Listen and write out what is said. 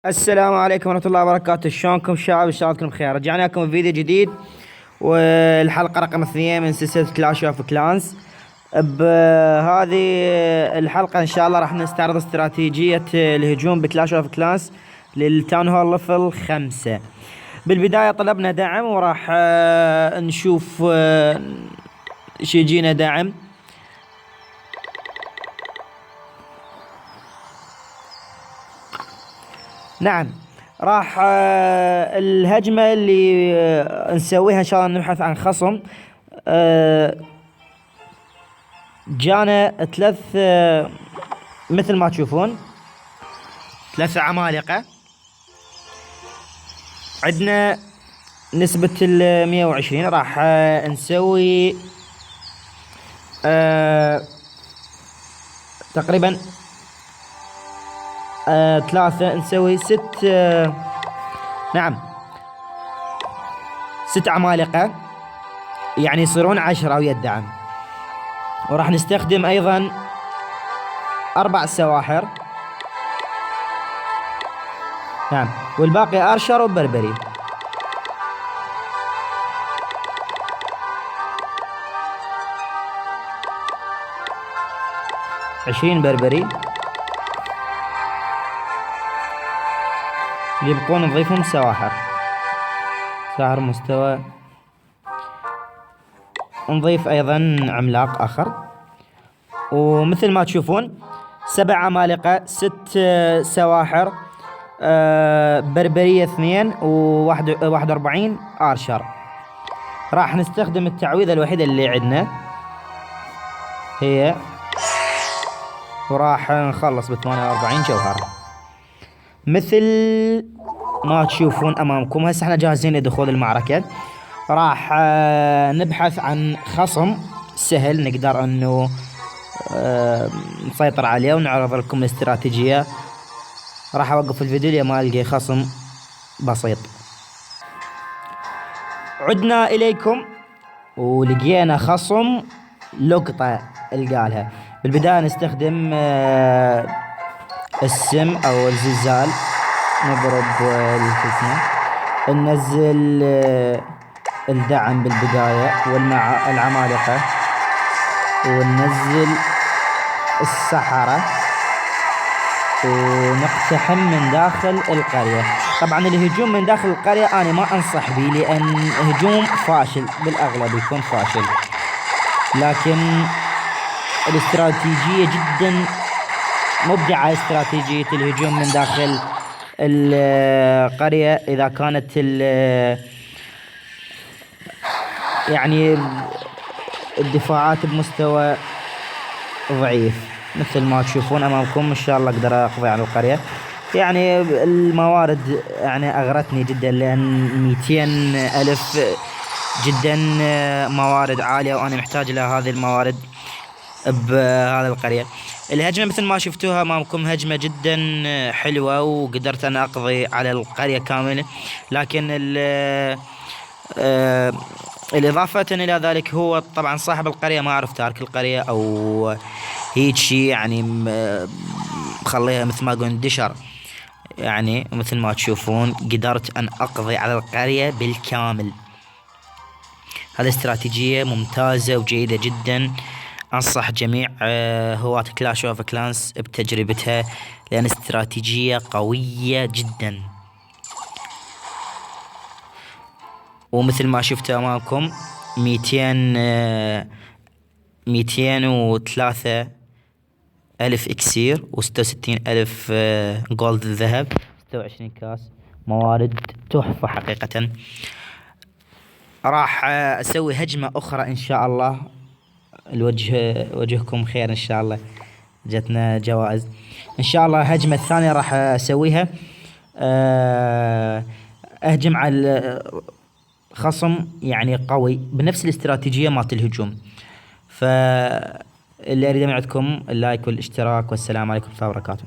السلام عليكم ورحمة الله وبركاته. شلونكم شباب؟ ان شاء الله تكونوا بخير. رجعنا لكم بفيديو جديد، والحلقة رقم 2 من سلسلة كلاش اوف كلانز. بهذه الحلقة ان شاء الله راح نستعرض استراتيجية الهجوم بكلاش اوف كلانز للتاون هول ليفل 5. بالبداية طلبنا دعم، وراح نشوف ايش يجينا دعم. نعم، راح الهجمة اللي نسويها ان شاء الله نبحث عن خصم. جانا ثلاث مثل ما تشوفون 3 عمالقة. عندنا نسبة 120. راح نسوي تقريبا 3 نسوي 6. نعم 6 عمالقة، يعني يصيرون 10 ويا الدعم. وراح نستخدم ايضا 4 سواحر. نعم، والباقي ارشر وبربري. عشرين بربري. اللي يبقون نضيفهم سواحر مستوى. نضيف ايضا عملاق اخر. ومثل ما تشوفون 7 عمالقة، 6 سواحر، بربرية 2 و41 ارشر. راح نستخدم التعويذة الوحيدة اللي عندنا هي، وراح نخلص ب 48 جوهرة مثل ما تشوفون امامكم. هسه احنا جاهزين لدخول المعركة. راح نبحث عن خصم سهل نقدر انه نسيطر عليه ونعرض لكم الاستراتيجية. راح اوقف الفيديو لما القي خصم بسيط. عدنا اليكم ولقينا خصم لقطة القالها. بالبداية نستخدم السم او الزلزال، نضرب الفتنة، ننزل الدعم بالبداية والعمالقة، وننزل السحرة، ونقتحم من داخل القرية. طبعا الهجوم من داخل القرية انا ما انصح به، لان هجوم فاشل بالاغلب يكون فاشل، لكن الاستراتيجية جدا مبدعة. استراتيجية الهجوم من داخل القرية إذا كانت يعني الدفاعات بمستوى ضعيف. مثل ما تشوفون أمامكم إن شاء الله أقدر أقضي على القرية. يعني الموارد يعني أغرتني جدا، لأن 200 ألف جدا موارد عالية، وأنا محتاج لهذه هذه الموارد بهذه القرية. الهجمة مثل ما شفتوها امامكم هجمة جدا حلوة، وقدرت انا اقضي على القرية كاملة. لكن الاضافة الى ذلك هو طبعا صاحب القرية ما عرف تارك القرية او هيك شي، يعني مخليها مثل ما اقول اندشر. يعني مثل ما تشوفون قدرت ان اقضي على القرية بالكامل. هذه استراتيجية ممتازة وجيدة جدا. أنصح جميع هواة كلاش اوف كلانس بتجربتها، لأن استراتيجية قوية جدا. ومثل ما شفتوا أمامكم 203 ألف إكسير، و66 ألف جولد ذهب، 26 كاس موارد تحفة حقيقة. راح أسوي هجمة أخرى إن شاء الله. وجهكم خير ان شاء الله، جتنا جوائز ان شاء الله. الهجمة الثانية راح اسويها، اهجم على خصم يعني قوي بنفس الاستراتيجية مالت الهجوم. فاللي اريد من عندكم اللايك والاشتراك، والسلام عليكم ورحمة الله وبركاته.